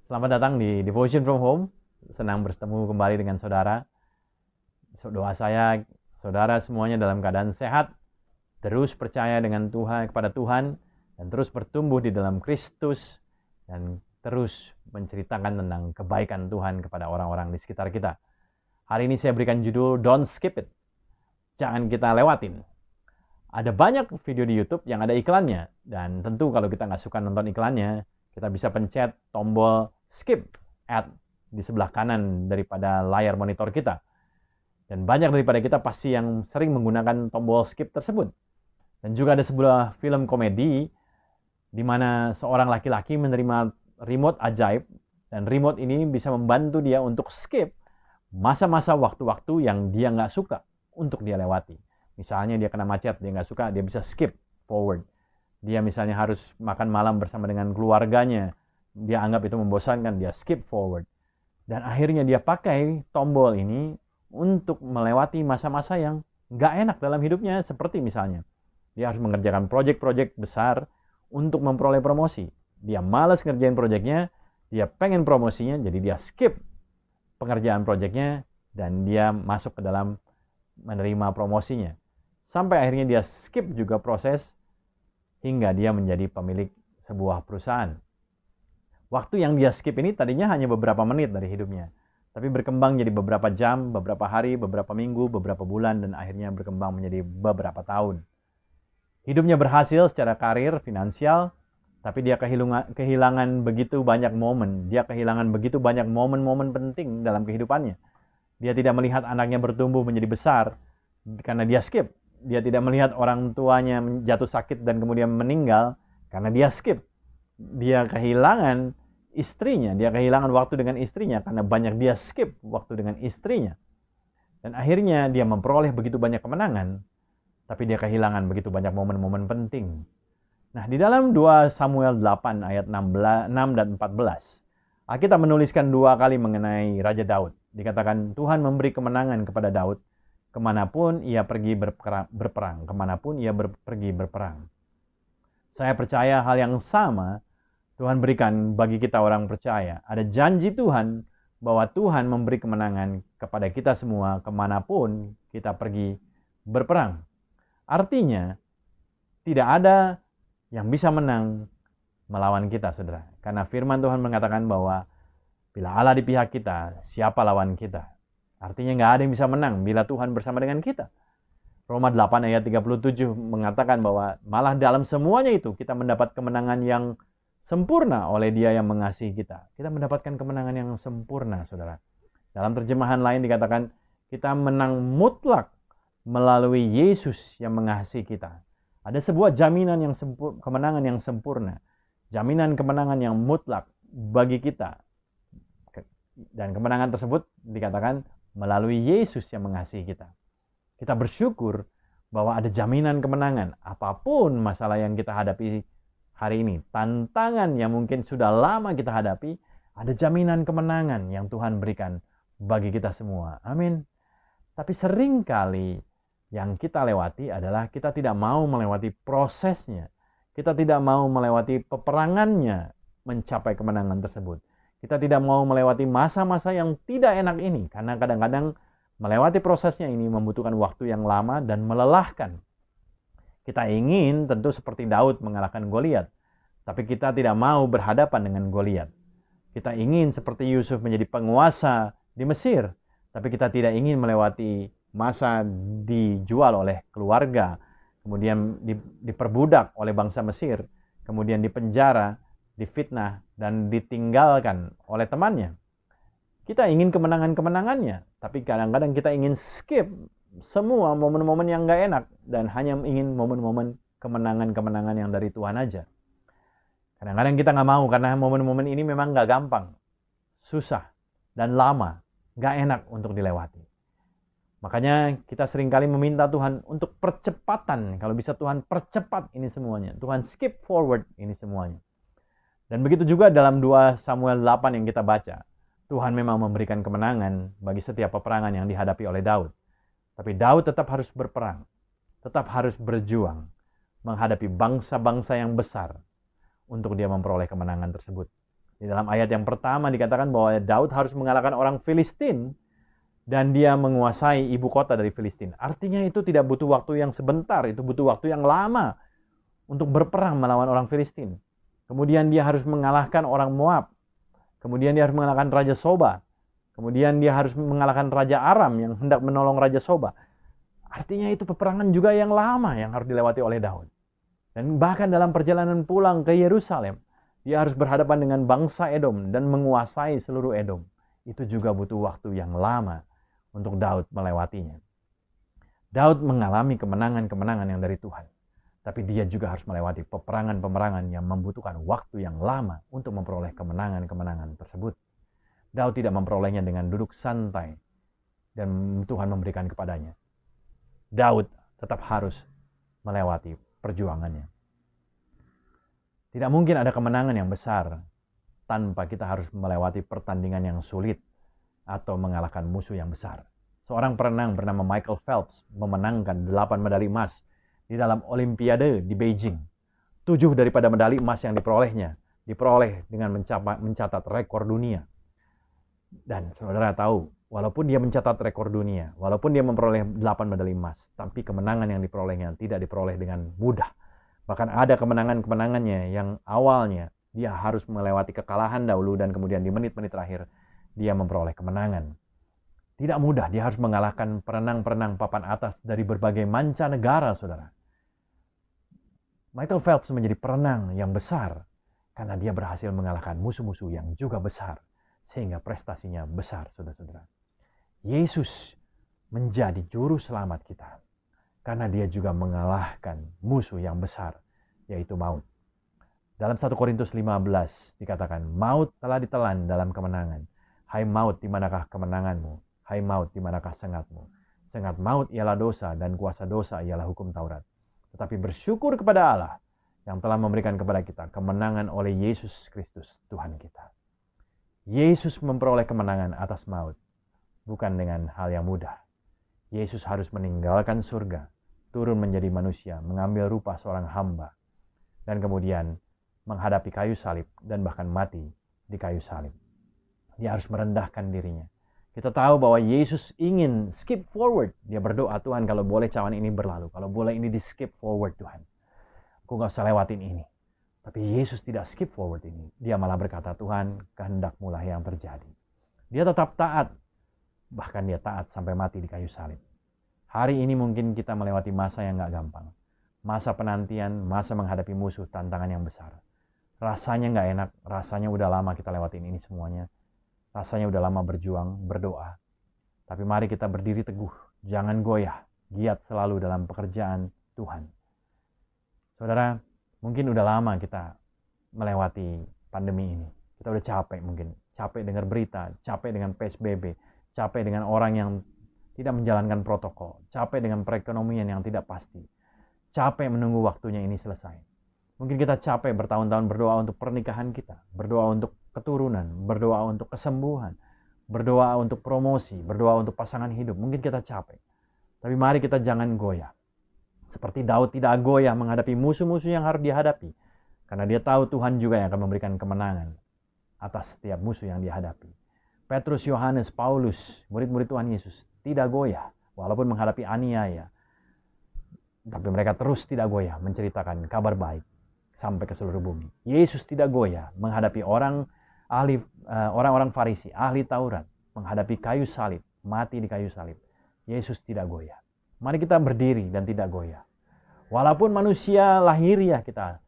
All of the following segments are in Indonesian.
Selamat datang di Devotion from Home. Senang bertemu kembali dengan saudara. Doa saya, saudara semuanya dalam keadaan sehat, terus percaya dengan Tuhan, kepada Tuhan, dan terus bertumbuh di dalam Kristus, dan terus menceritakan tentang kebaikan Tuhan kepada orang-orang di sekitar kita. Hari ini saya berikan judul Don't Skip It. Jangan kita lewatin. Ada banyak video di YouTube yang ada iklannya, dan tentu kalau kita nggak suka nonton iklannya, kita bisa pencet tombol skip ad di sebelah kanan daripada layar monitor kita. Dan banyak daripada kita pasti yang sering menggunakan tombol skip tersebut. Dan juga ada sebuah film komedi di mana seorang laki-laki menerima remote ajaib, dan remote ini bisa membantu dia untuk skip masa-masa waktu-waktu yang dia nggak suka untuk dia lewati. Misalnya dia kena macet, dia nggak suka, dia bisa skip forward. Dia misalnya harus makan malam bersama dengan keluarganya, dia anggap itu membosankan, dia skip forward. Dan akhirnya dia pakai tombol ini untuk melewati masa-masa yang nggak enak dalam hidupnya, seperti misalnya dia harus mengerjakan proyek-proyek besar untuk memperoleh promosi. Dia malas ngerjain proyeknya, dia pengen promosinya, jadi dia skip pengerjaan proyeknya dan dia masuk ke dalam menerima promosinya. Sampai akhirnya dia skip juga proses hingga dia menjadi pemilik sebuah perusahaan. Waktu yang dia skip ini tadinya hanya beberapa menit dari hidupnya, tapi berkembang jadi beberapa jam, beberapa hari, beberapa minggu, beberapa bulan, dan akhirnya berkembang menjadi beberapa tahun. Hidupnya berhasil secara karir, finansial, tapi dia kehilangan begitu banyak momen. Dia kehilangan begitu banyak momen-momen penting dalam kehidupannya. Dia tidak melihat anaknya bertumbuh menjadi besar karena dia skip. Dia tidak melihat orang tuanya jatuh sakit dan kemudian meninggal karena dia skip. Dia kehilangan istrinya, dia kehilangan waktu dengan istrinya karena banyak dia skip waktu dengan istrinya. Dan akhirnya dia memperoleh begitu banyak kemenangan, tapi dia kehilangan begitu banyak momen-momen penting. Nah, di dalam 2 Samuel 8 ayat 6 dan 14, Alkitab menuliskan 2 kali mengenai Raja Daud. Dikatakan Tuhan memberi kemenangan kepada Daud kemanapun ia pergi berperang, kemanapun ia pergi berperang. Saya percaya hal yang sama Tuhan berikan bagi kita orang percaya. Ada janji Tuhan bahwa Tuhan memberi kemenangan kepada kita semua kemanapun kita pergi berperang. Artinya, tidak ada yang bisa menang melawan kita, saudara. Karena firman Tuhan mengatakan bahwa bila Allah di pihak kita, siapa lawan kita? Artinya nggak ada yang bisa menang bila Tuhan bersama dengan kita. Roma 8 ayat 37 mengatakan bahwa malah dalam semuanya itu kita mendapat kemenangan yang sempurna oleh Dia yang mengasihi kita. Kita mendapatkan kemenangan yang sempurna, saudara. Dalam terjemahan lain dikatakan kita menang mutlak melalui Yesus yang mengasihi kita. Ada sebuah jaminan yang kemenangan yang sempurna. Jaminan kemenangan yang mutlak bagi kita. Dan kemenangan tersebut dikatakan melalui Yesus yang mengasihi kita. Kita bersyukur bahwa ada jaminan kemenangan. Apapun masalah yang kita hadapi hari ini, tantangan yang mungkin sudah lama kita hadapi, ada jaminan kemenangan yang Tuhan berikan bagi kita semua. Amin. Tapi seringkali yang kita lewati adalah kita tidak mau melewati prosesnya. Kita tidak mau melewati peperangannya mencapai kemenangan tersebut. Kita tidak mau melewati masa-masa yang tidak enak ini, karena kadang-kadang melewati prosesnya ini membutuhkan waktu yang lama dan melelahkan. Kita ingin tentu seperti Daud mengalahkan Goliat, tapi kita tidak mau berhadapan dengan Goliat. Kita ingin seperti Yusuf menjadi penguasa di Mesir, tapi kita tidak ingin melewati masa dijual oleh keluarga, kemudian diperbudak oleh bangsa Mesir, kemudian dipenjara, difitnah, dan ditinggalkan oleh temannya. Kita ingin kemenangan-kemenangannya, tapi kadang-kadang kita ingin skip semua momen-momen yang gak enak dan hanya ingin momen-momen kemenangan-kemenangan yang dari Tuhan aja. Kadang-kadang kita gak mau karena momen-momen ini memang gak gampang, susah, dan lama, gak enak untuk dilewati. Makanya kita seringkali meminta Tuhan untuk percepatan. Kalau bisa Tuhan percepat ini semuanya. Tuhan skip forward ini semuanya. Dan begitu juga dalam 2 Samuel 8 yang kita baca. Tuhan memang memberikan kemenangan bagi setiap peperangan yang dihadapi oleh Daud. Tapi Daud tetap harus berperang, tetap harus berjuang menghadapi bangsa-bangsa yang besar untuk dia memperoleh kemenangan tersebut. Di dalam ayat yang pertama dikatakan bahwa Daud harus mengalahkan orang Filistin dan dia menguasai ibu kota dari Filistin. Artinya itu tidak butuh waktu yang sebentar, itu butuh waktu yang lama untuk berperang melawan orang Filistin. Kemudian dia harus mengalahkan orang Moab. Kemudian dia harus mengalahkan Raja Soba. Kemudian dia harus mengalahkan Raja Aram yang hendak menolong Raja Soba. Artinya itu peperangan juga yang lama yang harus dilewati oleh Daud. Dan bahkan dalam perjalanan pulang ke Yerusalem, dia harus berhadapan dengan bangsa Edom dan menguasai seluruh Edom. Itu juga butuh waktu yang lama untuk Daud melewatinya. Daud mengalami kemenangan-kemenangan yang dari Tuhan. Tapi dia juga harus melewati peperangan-peperangan yang membutuhkan waktu yang lama untuk memperoleh kemenangan-kemenangan tersebut. Daud tidak memperolehnya dengan duduk santai dan Tuhan memberikan kepadanya. Daud tetap harus melewati perjuangannya. Tidak mungkin ada kemenangan yang besar tanpa kita harus melewati pertandingan yang sulit atau mengalahkan musuh yang besar. Seorang perenang bernama Michael Phelps memenangkan 8 medali emas di dalam Olimpiade di Beijing. 7 daripada medali emas yang diperoleh dengan mencatat rekor dunia. Dan saudara tahu, walaupun dia mencatat rekor dunia, walaupun dia memperoleh 8 medali emas, tapi kemenangan yang diperolehnya tidak diperoleh dengan mudah. Bahkan ada kemenangannya yang awalnya dia harus melewati kekalahan dahulu dan kemudian di menit-menit terakhir dia memperoleh kemenangan. Tidak mudah, dia harus mengalahkan perenang-perenang papan atas dari berbagai mancanegara, saudara. Michael Phelps menjadi perenang yang besar karena dia berhasil mengalahkan musuh-musuh yang juga besar. Sehingga prestasinya besar, saudara-saudara. Yesus menjadi juru selamat kita. Karena dia juga mengalahkan musuh yang besar, yaitu maut. Dalam 1 Korintus 15 dikatakan, maut telah ditelan dalam kemenangan. Hai maut, di manakah kemenanganmu? Hai maut, di manakah sengatmu? Sengat maut ialah dosa dan kuasa dosa ialah hukum Taurat. Tetapi bersyukur kepada Allah yang telah memberikan kepada kita kemenangan oleh Yesus Kristus, Tuhan kita. Yesus memperoleh kemenangan atas maut, bukan dengan hal yang mudah. Yesus harus meninggalkan surga, turun menjadi manusia, mengambil rupa seorang hamba, dan kemudian menghadapi kayu salib dan bahkan mati di kayu salib. Dia harus merendahkan dirinya. Kita tahu bahwa Yesus ingin skip forward. Dia berdoa, Tuhan kalau boleh cawan ini berlalu, kalau boleh ini di skip forward Tuhan. Aku gak usah lewatin ini. Tapi Yesus tidak skip forward ini. Dia malah berkata, Tuhan, kehendak-Mu lah yang terjadi. Dia tetap taat. Bahkan dia taat sampai mati di kayu salib. Hari ini mungkin kita melewati masa yang gak gampang. Masa penantian, masa menghadapi musuh, tantangan yang besar. Rasanya gak enak, rasanya udah lama kita lewatin ini semuanya. Rasanya udah lama berjuang, berdoa. Tapi mari kita berdiri teguh. Jangan goyah. Giat selalu dalam pekerjaan Tuhan. Saudara, mungkin udah lama kita melewati pandemi ini. Kita udah capek mungkin. Capek dengar berita, capek dengan PSBB, capek dengan orang yang tidak menjalankan protokol, capek dengan perekonomian yang tidak pasti. Capek menunggu waktunya ini selesai. Mungkin kita capek bertahun-tahun berdoa untuk pernikahan kita, berdoa untuk keturunan, berdoa untuk kesembuhan, berdoa untuk promosi, berdoa untuk pasangan hidup. Mungkin kita capek. Tapi mari kita jangan goyah. Seperti Daud tidak goyah menghadapi musuh-musuh yang harus dihadapi. Karena dia tahu Tuhan juga yang akan memberikan kemenangan atas setiap musuh yang dihadapi. Petrus, Yohanes, Paulus, murid-murid Tuhan Yesus tidak goyah walaupun menghadapi aniaya. Tapi mereka terus tidak goyah menceritakan kabar baik sampai ke seluruh bumi. Yesus tidak goyah menghadapi orang-orang Farisi, ahli Taurat, menghadapi kayu salib, mati di kayu salib. Yesus tidak goyah. Mari kita berdiri dan tidak goyah. Walaupun manusia lahiriah kita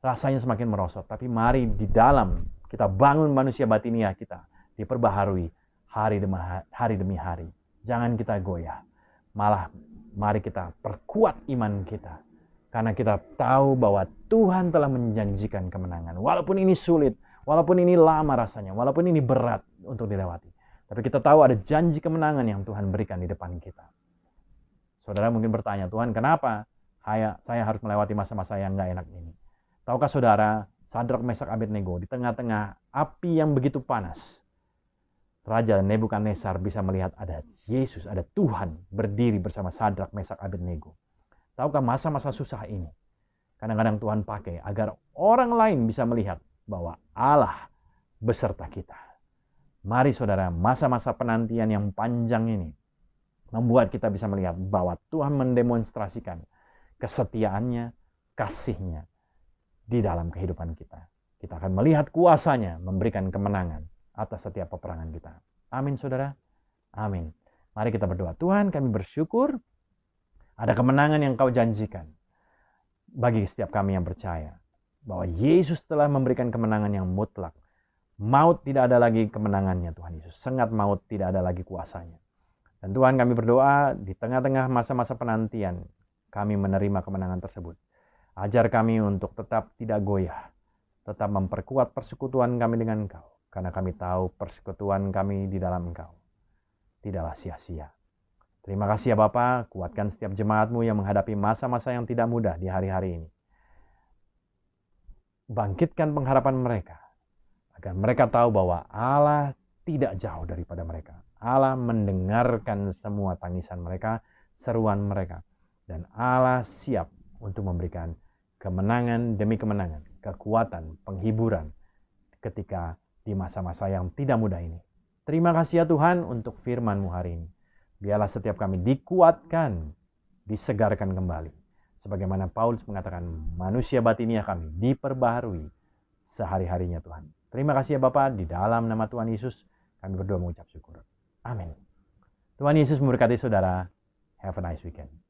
rasanya semakin merosot, tapi mari di dalam kita bangun manusia batiniah kita diperbaharui hari demi hari. Jangan kita goyah. Malah mari kita perkuat iman kita. Karena kita tahu bahwa Tuhan telah menjanjikan kemenangan. Walaupun ini sulit, walaupun ini lama rasanya, walaupun ini berat untuk dilewati. Tapi kita tahu ada janji kemenangan yang Tuhan berikan di depan kita. Saudara mungkin bertanya, Tuhan kenapa saya harus melewati masa-masa yang gak enak ini? Tahukah saudara, Sadrak, Mesak, Abednego di tengah-tengah api yang begitu panas, Raja Nebukadnezar bisa melihat ada Yesus, ada Tuhan berdiri bersama Sadrak, Mesak, Abednego. Tahukah masa-masa susah ini kadang-kadang Tuhan pakai agar orang lain bisa melihat bahwa Allah beserta kita. Mari saudara, masa-masa penantian yang panjang ini membuat kita bisa melihat bahwa Tuhan mendemonstrasikan kesetiaannya, kasih-Nya di dalam kehidupan kita. Kita akan melihat kuasa-Nya memberikan kemenangan atas setiap peperangan kita. Amin saudara. Amin. Mari kita berdoa. Tuhan, kami bersyukur ada kemenangan yang Kau janjikan bagi setiap kami yang percaya bahwa Yesus telah memberikan kemenangan yang mutlak. Maut tidak ada lagi kemenangannya Tuhan Yesus. Sengat maut tidak ada lagi kuasanya. Dan Tuhan, kami berdoa di tengah-tengah masa-masa penantian kami menerima kemenangan tersebut. Ajar kami untuk tetap tidak goyah, tetap memperkuat persekutuan kami dengan Engkau. Karena kami tahu persekutuan kami di dalam Engkau tidaklah sia-sia. Terima kasih ya Bapa, kuatkan setiap jemaat-Mu yang menghadapi masa-masa yang tidak mudah di hari-hari ini. Bangkitkan pengharapan mereka, agar mereka tahu bahwa Allah tidak jauh daripada mereka. Allah mendengarkan semua tangisan mereka, seruan mereka. Dan Allah siap untuk memberikan kemenangan demi kemenangan, kekuatan, penghiburan ketika di masa-masa yang tidak mudah ini. Terima kasih ya Tuhan untuk firman-Mu hari ini. Biarlah setiap kami dikuatkan, disegarkan kembali. Sebagaimana Paulus mengatakan, manusia batiniah kami diperbaharui sehari-harinya Tuhan. Terima kasih ya Bapa, di dalam nama Tuhan Yesus kami berdoa mengucap syukur. Amin. Tuhan Yesus memberkati saudara. Have a nice weekend.